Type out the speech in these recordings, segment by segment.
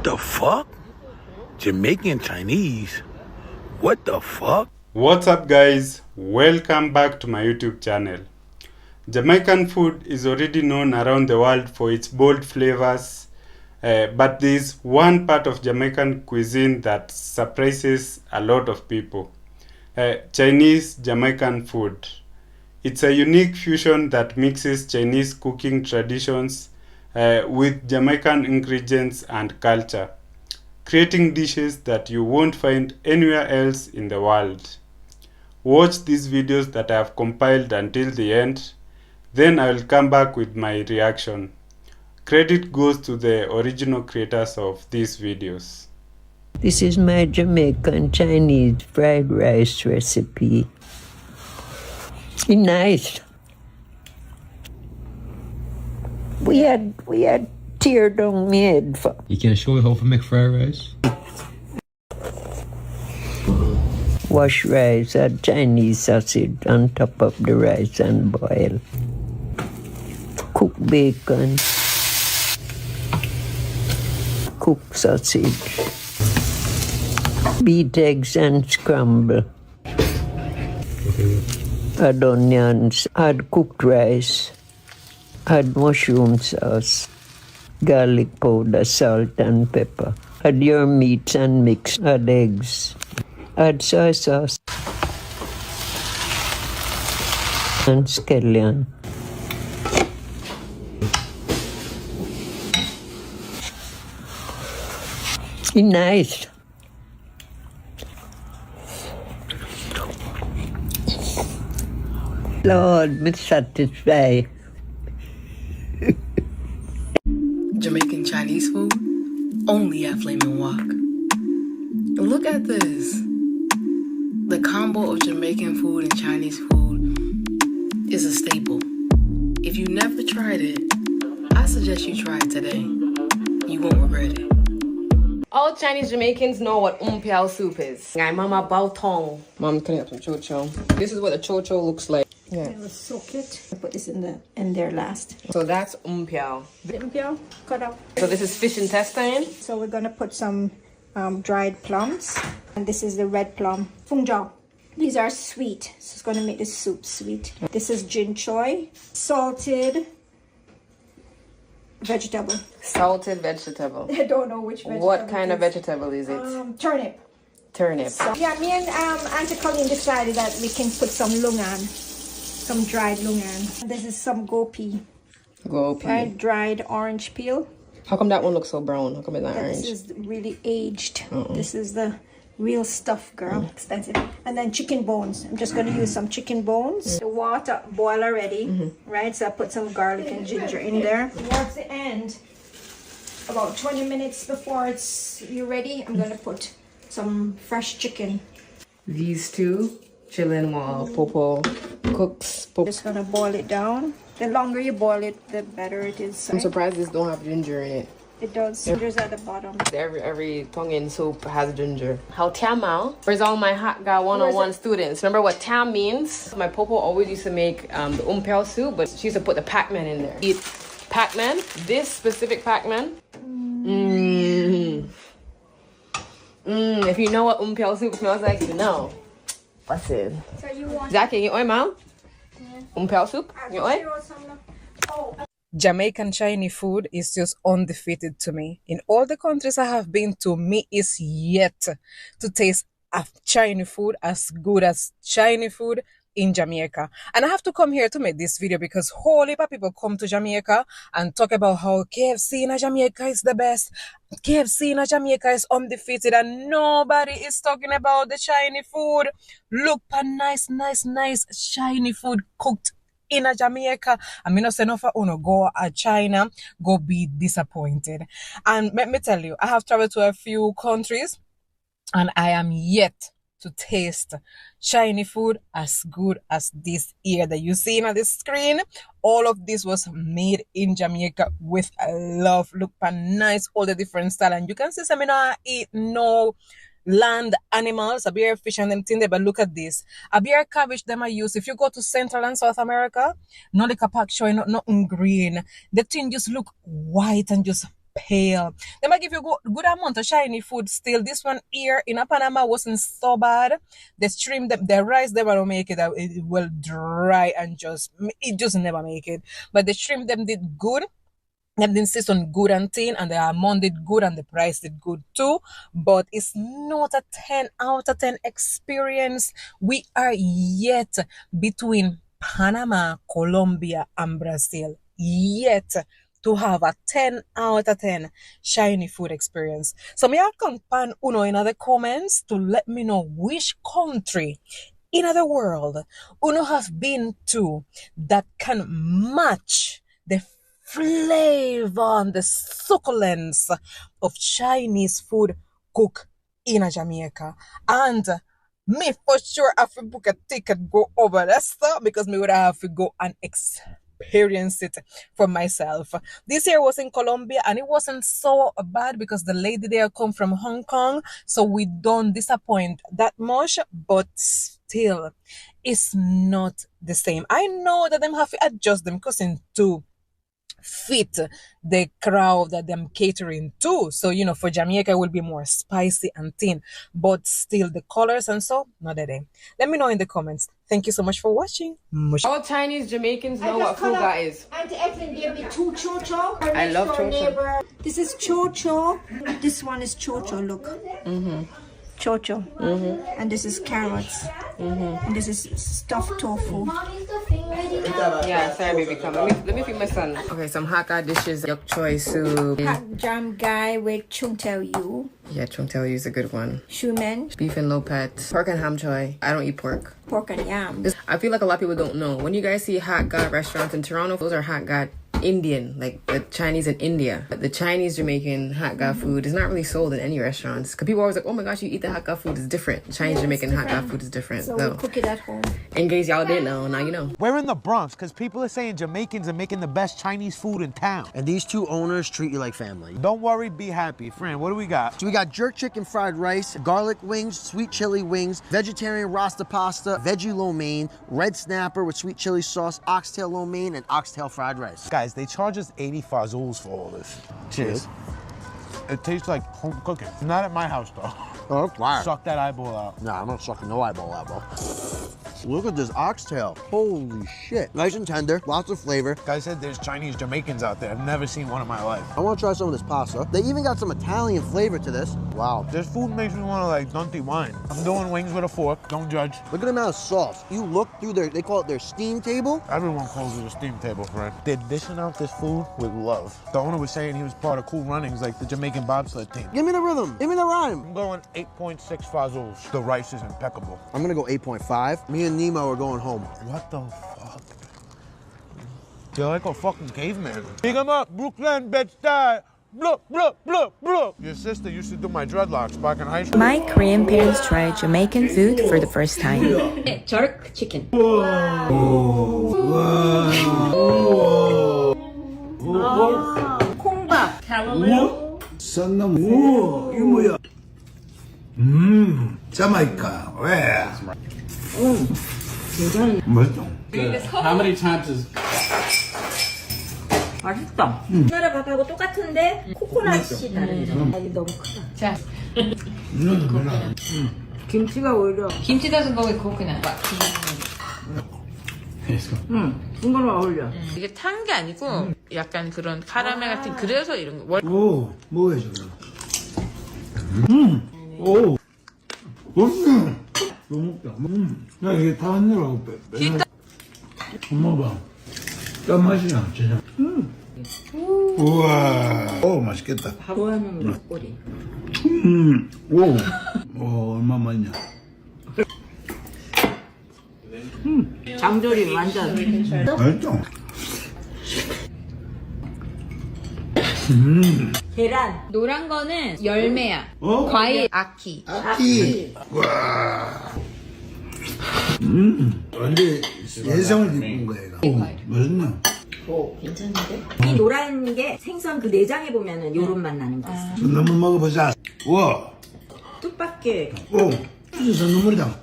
The fuck? Jamaican Chinese? What the fuck? What's up guys? Welcome back to my YouTube channel. Jamaican food is already known around the world for its bold flavors, but there's one part of Jamaican cuisine that surprises a lot of people. Chinese Jamaican food. It's a unique fusion that mixes Chinese cooking traditions with Jamaican ingredients and culture, creating dishes that you won't find anywhere else in the world. Watch these videos that I have compiled until the end, then I will come back with my reaction. Credit goes to the original creators of these videos. This is my Jamaican Chinese fried rice recipe. It's nice. We had tear down made for. You can show me how to make fried rice? Wash rice, add Chinese sausage on top of the rice and boil. Cook bacon. Cook sausage. Beat eggs and scramble. Okay. Add onions, add cooked rice, add mushroom sauce, garlic powder, salt and pepper. Add your meats and mix, add eggs, add soy sauce and scallion. It's nice. Lord, be satisfied. Jamaican Chinese food only at Flamin' Walk. Look at this. The combo of Jamaican food and Chinese food is a staple. If you never tried it, I suggest you try it today. You won't regret it. All Chinese Jamaicans know what Oxtail soup is. My mama bao tong. Mom, can you have some chow chow? This is what the chow chow looks like. Yeah. We'll soak it. I'll put this in there last. So that's Oxtail. Lumpia, cut up. So this is fish intestine. So we're gonna put some dried plums, and this is the red plum, fung jiao. These are sweet, so it's gonna make the soup sweet. This is gin choy, salted vegetable. Salted vegetable. I don't know which vegetable. What kind of vegetable is it? Turnip. Turnip. So, yeah, me and Auntie Colleen decided that we can put some lungan, some dried lungan. This is some gopi. Gopi. Right, dried orange peel. How come that one looks so brown? How come it's not orange? This is really aged. This is the real stuff, girl. Expensive. And then chicken bones. I'm just going to use some chicken bones. The water boil already, right? So I put some garlic and ginger in there. Towards the end, about 20 minutes before you're ready, I'm going to put some fresh chicken. These two chilling while Popo cooks. Just going to boil it down. The longer you boil it, the better it is. I'm surprised this don't have ginger in it. It does. Ginger's at the bottom. Every Tongan soup has ginger. How Tiamao? Where's all my hot guy one-on-one students? Remember what Tam means? My Popo always used to make the umpel soup, but she used to put the Pac-Man in there. Eat Pac-Man, this specific Pac-Man. If you know what umpel soup smells like, you know. What's it? So you want... Jackie, you oi, mom? Umpel soup? You oi? Jamaican Chinese food is just undefeated to me. In all the countries I have been to, me is yet to taste a Chinese food as good as Chinese food in Jamaica. And I have to come here to make this video because whole heap of people come to Jamaica and talk about how KFC in Jamaica is the best. KFC in Jamaica is undefeated and nobody is talking about the Chinese food. Look for nice Chinese food cooked in a Jamaica. I mean, no say no for uno go a China, go be disappointed. And let me tell you, I have traveled to a few countries and I am yet to taste Chinese food as good as this here that you see on the screen. All of this was made in Jamaica with love. Look for nice, all the different style. And you can see some eat no land animals, a beer fish and them thing there, but look at this. A beer cabbage them I use. If you go to Central and South America, no like a pack showing nothing green. The thing just look white and just pale. They might give you good amount of shiny food still. This one here in Panama wasn't so bad. They stream them, the rice they will make it, it will dry and it just never make it. But the shrimp them did good. Them insist on good and thin, and the amount did good and the price did good too. But it's not a 10 out of 10 experience. We are yet between Panama, Colombia, and Brazil. Yet to have a 10 out of 10 shiny food experience. So may I come pan uno in the comments to let me know which country in the world uno have been to that can match the flavor and the succulence of Chinese food cooked in Jamaica. And me for sure have to book a ticket go over there, so because me would have to go and experience it for myself. This year was in Colombia and it wasn't so bad because the lady there come from Hong Kong, so we don't disappoint that much, but still it's not the same. I know that them have to adjust them because in two fit the crowd that them catering to. So, you know, for Jamaica, it will be more spicy and thin, but still the colors and so, not a day. Let me know in the comments. Thank you so much for watching. All Chinese Jamaicans know what fuga is. Auntie Evelyn gave me 2 chow. I love chow. This is chow. This one is chow. Look. Chow. And this is carrots. And this is stuffed tofu. Yeah, sorry, baby. Come. Let me feed my son. Okay, some Hakka dishes: yuk choy soup, Hot jam guy with chung tell you. yeah, chung tell you is a good one. Shumen, Beef and lopet, pork and ham choy. I don't eat pork. pork and yam. I feel like a lot of people don't know. When you guys see Hakka restaurants in Toronto, those are Hakka Indian, like the Chinese in India. But the Chinese Jamaican Hakka food is not really sold in any restaurants. Because people are always like, oh my gosh, you eat the Hakka food, it's different. Chinese Jamaican Hakka food is different. So No. we cook it at home. In case y'all didn't know, now you know. We're in the Bronx because people are saying Jamaicans are making the best Chinese food in town. And these two owners treat you like family. Don't worry, be happy. Fran, what do we got? So we got jerk chicken fried rice, garlic wings, sweet chili wings, vegetarian rasta pasta, veggie lo mein, red snapper with sweet chili sauce, oxtail lo mein, and oxtail fried rice. Guys, they charge us 80 fazools for all this. Cheers. It tastes like home cooking. Not at my house, though. Oh, that's fire. Suck that eyeball out. Nah, I'm not sucking no eyeball out, bro. Look at this oxtail. Holy shit. Nice and tender, lots of flavor. Guy said there's Chinese Jamaicans out there. I've never seen one in my life. I want to try some of this pasta. They even got some Italian flavor to this. Wow. This food makes me want to like Dunty wine. I'm doing wings with a fork. Don't judge. Look at the amount of sauce. You look through they call it their steam table. Everyone calls it a steam table, friend. They're dishing out this food with love. The owner was saying he was part of Cool Runnings, like the Jamaican bobsled team. Give me the rhythm. Give me the rhyme. I'm going 8.6 fazools. The rice is impeccable. I'm gonna go 8.5. Me and Nemo are going home. What the fuck? You're like a fucking caveman. Pick him up, Brooklyn, Bed-Stuy. Blup, blup, blup, blup. Your sister used to do my dreadlocks back in high school. My Korean parents tried Jamaican food for the first time. Jerk chicken. 콩밥. 썬나무. 이거 뭐야? 자마이카. 왜? 굉장히 맛있어. How many times is 맛있다. 우리나라 밥하고 똑같은데 코코넛이 다르죠. 이게 너무 크다. 자. 김치가 오히려 Kimchi doesn't go with coconut. 이거랑 어울려. 이게 탄 게 아니고 약간 그런 카라멜 같은 그래서 이런 거. 오, 먹어야죠 그럼. 오, 맛있네. 너무 먹다. 야 이게 다 한 입하고 빼. 엄마 봐. 짠맛이 나 진짜. 우와. 오 맛있겠다. 좋아하는 막걸리. 오, 얼마 맛있냐. 장조림 완전. 맛있죠? 계란. 노란 거는 열매야. 과일 아키. 아키. 와. 완전 예성을 딛는 거야 이거. 오, 맛있네. 오, 괜찮은데? 이 노란 게 생선 그 내장에 보면은 요런 맛 나는 거 있어. 전 한번 먹어보자. 우와. 뜻밖의. 오, 진짜 눈물이다.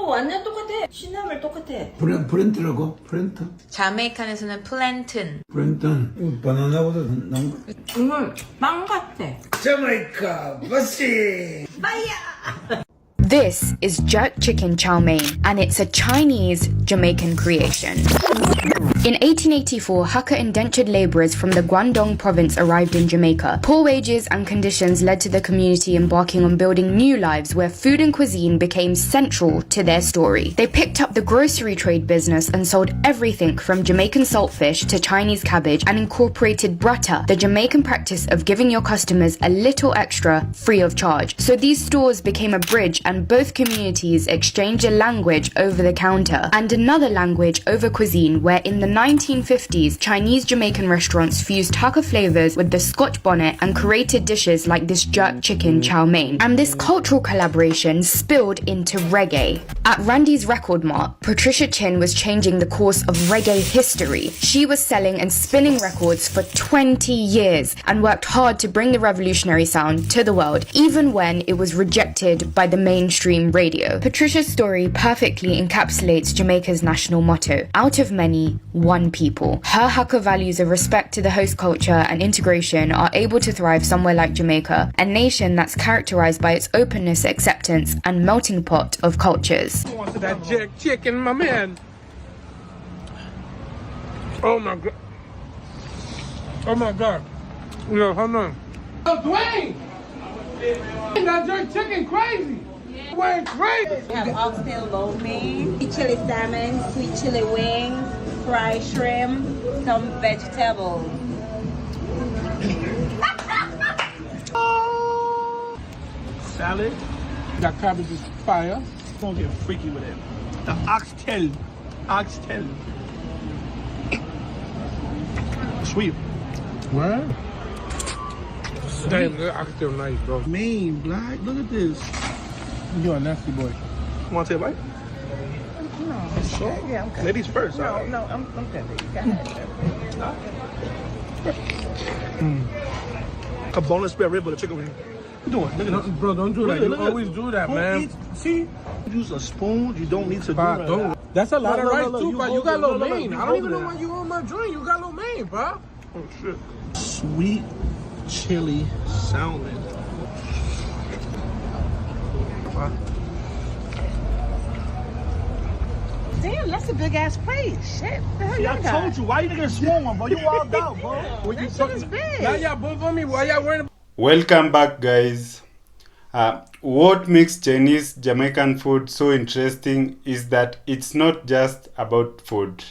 완전 똑같아. 시나물 똑같아. 브렌트라고? 브렌트? 자메이칸에서는 플랜튼. 브렌튼. 바나나보다 나은 거. 이건 빵 같아. 자메이카 버시. This is jerk chicken chow mein, and it's a Chinese Jamaican creation. In 1884, Hakka indentured labourers from the Guangdong province arrived in Jamaica. Poor wages and conditions led to the community embarking on building new lives where food and cuisine became central to their story. They picked up the grocery trade business and sold everything from Jamaican saltfish to Chinese cabbage and incorporated brata, the Jamaican practice of giving your customers a little extra free of charge. So these stores became a bridge and both communities exchanged a language over the counter and another language over cuisine, where in the 1950s, Chinese Jamaican restaurants fused Hakka flavors with the Scotch bonnet and created dishes like this jerk chicken chow mein. And this cultural collaboration spilled into reggae. At Randy's Record Mart, Patricia Chin was changing the course of reggae history. She was selling and spinning records for 20 years and worked hard to bring the revolutionary sound to the world, even when it was rejected by the mainstream radio. Patricia's story perfectly encapsulates Jamaica's national motto: out of many, one people. Her Hakka values of respect to the host culture and integration are able to thrive somewhere like Jamaica, a nation that's characterized by its openness, acceptance, and melting pot of cultures. That jerk chicken, my man. Oh my god. Oh my god. Yo, hold on. Oh, Dwayne! That jerk chicken crazy. Dwayne crazy. We have oxtail lo mein, sweet chili salmon, sweet chili wings, fried shrimp, some vegetables. Salad. That cabbage is fire. Gonna get freaky with it. The oxtail. Oxtail. Sweet. What? Damn, that oxtail nice, bro. Mean, black. Look at this. You're a nasty boy. Want to take a bite? No. Sure. Yeah, I'm good. Ladies first. No, right? no, I'm good. Go ahead. A boneless spare rib with a chicken wing. What you doing? Look at this. Bro, don't do that. You always do that, man. See? Use a spoon. You don't need to do that. Don't. That's a lot of rice, too, bro. You got lo mein. I don't even know that. why you on my joint. You got lo mein, bro. Oh, shit. Sweet chili salmon. Wow. Damn, that's a big ass plate. Shit. The hell See, I y'all got? told you. Why you getting a small one, bro? You wild out, bro. What you That shit talking is big. Now y'all both on me. Why y'all worrying about? Welcome back, guys. What makes Chinese Jamaican food so interesting is that it's not just about food.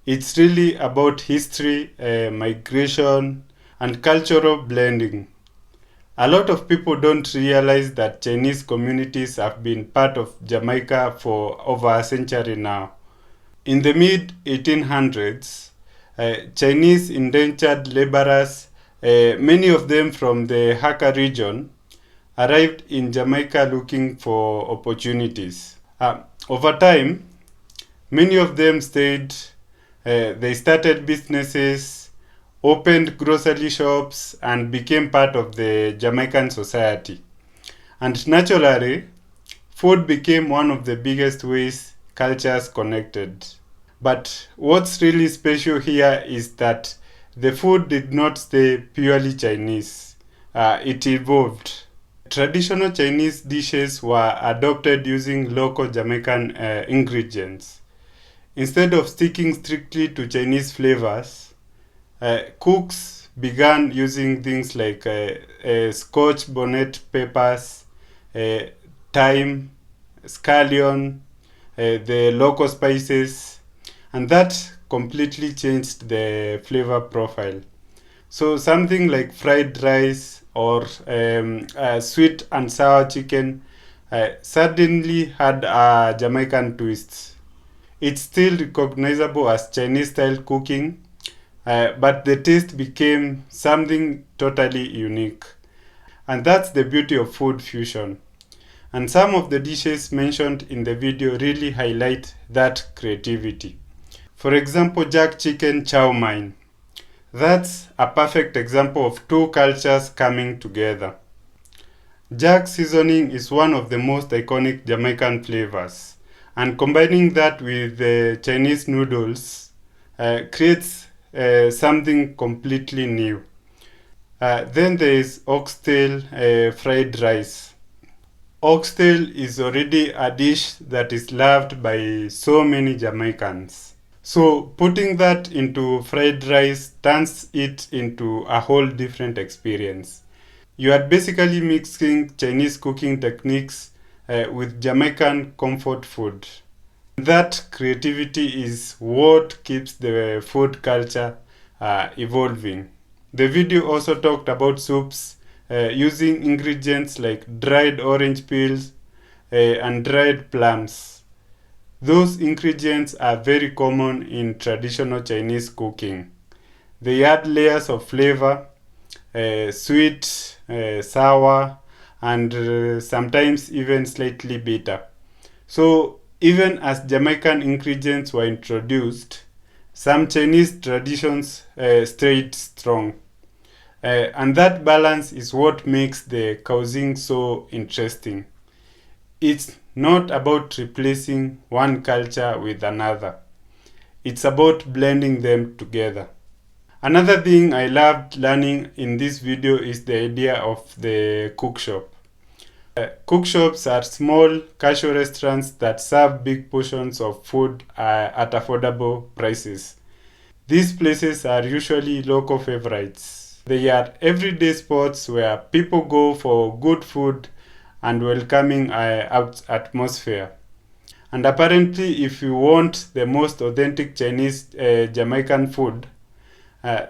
It's really about history, migration, and cultural blending. A lot of people don't realize that Chinese communities have been part of Jamaica for over a century now. In the mid-1800s, Chinese indentured laborers, many of them from the Hakka region, arrived in Jamaica looking for opportunities. Over time, many of them stayed. They started businesses, opened grocery shops, and became part of the Jamaican society. And naturally, food became one of the biggest ways cultures connected. But what's really special here is that the food did not stay purely Chinese. It evolved. Traditional Chinese dishes were adopted using local Jamaican ingredients. Instead of sticking strictly to Chinese flavors, cooks began using things like Scotch bonnet peppers, thyme, scallion, the local spices, and that completely changed the flavor profile. So something like fried rice or sweet and sour chicken suddenly had a Jamaican twist. It's still recognizable as Chinese-style cooking, but the taste became something totally unique. And that's the beauty of food fusion. And some of the dishes mentioned in the video really highlight that creativity. For example, jerk chicken chow mein. That's a perfect example of two cultures coming together. Jerk seasoning is one of the most iconic Jamaican flavors, And combining that with the Chinese noodles creates something completely new. Then there is oxtail fried rice. Oxtail is already a dish that is loved by so many Jamaicans. So putting that into fried rice turns it into a whole different experience. You are basically mixing Chinese cooking techniques with Jamaican comfort food. That creativity is what keeps the food culture evolving. The video also talked about soups using ingredients like dried orange peels and dried plums. Those ingredients are very common in traditional Chinese cooking. They add layers of flavor, sweet, sour, and sometimes even slightly bitter. So even as Jamaican ingredients were introduced, some Chinese traditions stayed strong. And that balance is what makes the cuisine so interesting. It's not about replacing one culture with another. It's about blending them together. Another thing I loved learning in this video is the idea of the cook shop. Cook shops are small casual restaurants that serve big portions of food at affordable prices. These places are usually local favorites. They are everyday spots where people go for good food and welcoming atmosphere. And apparently, if you want the most authentic Chinese Jamaican food,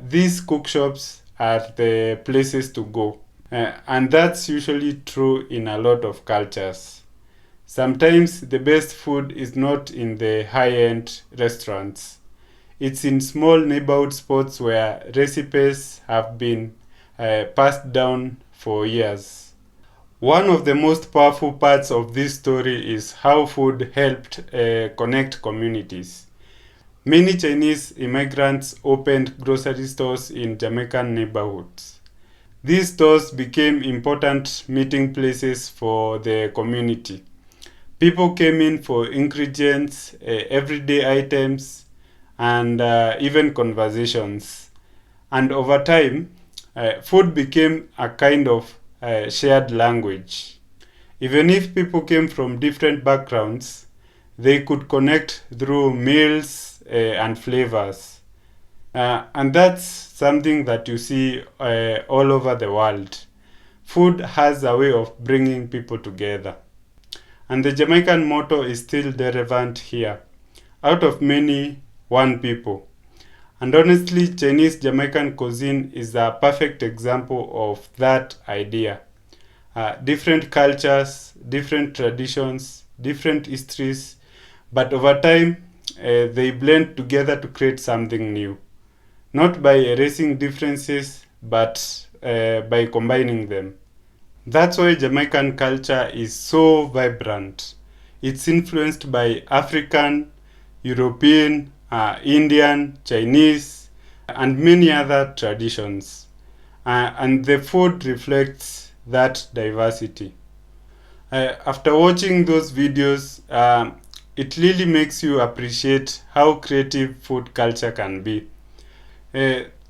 these cook shops are the places to go. And that's usually true in a lot of cultures. Sometimes the best food is not in the high-end restaurants. It's in small neighborhood spots where recipes have been passed down for years. One of the most powerful parts of this story is how food helped connect communities. Many Chinese immigrants opened grocery stores in Jamaican neighborhoods. These stores became important meeting places for the community. People came in for ingredients, everyday items, and even conversations. And over time, food became a kind of shared language. Even if people came from different backgrounds, they could connect through meals and flavors. And that's something that you see all over the world. Food has a way of bringing people together. And the Jamaican motto is still relevant here. Out of many, one people. And honestly, Chinese Jamaican cuisine is a perfect example of that idea. Different cultures, different traditions, different histories, but over time, they blend together to create something new. Not by erasing differences, but by combining them. That's why Jamaican culture is so vibrant. It's influenced by African, European, Indian, Chinese, and many other traditions. And the food reflects that diversity. After watching those videos, it really makes you appreciate how creative food culture can be.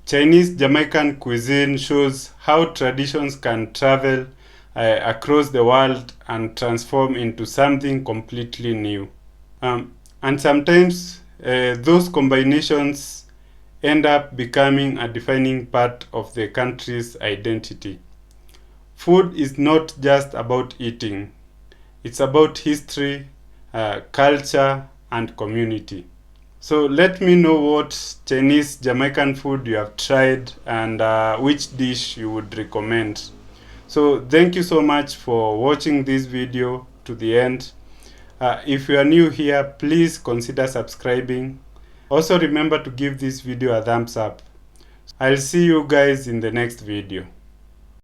Chinese Jamaican cuisine shows how traditions can travel across the world and transform into something completely new. And sometimes those combinations end up becoming a defining part of the country's identity. Food is not just about eating. It's about history, culture, and community. So let me know what Chinese Jamaican food you have tried and which dish you would recommend. So thank you so much for watching this video to the end. If you are new here, please consider subscribing. Also remember to give this video a thumbs up. I'll see you guys in the next video.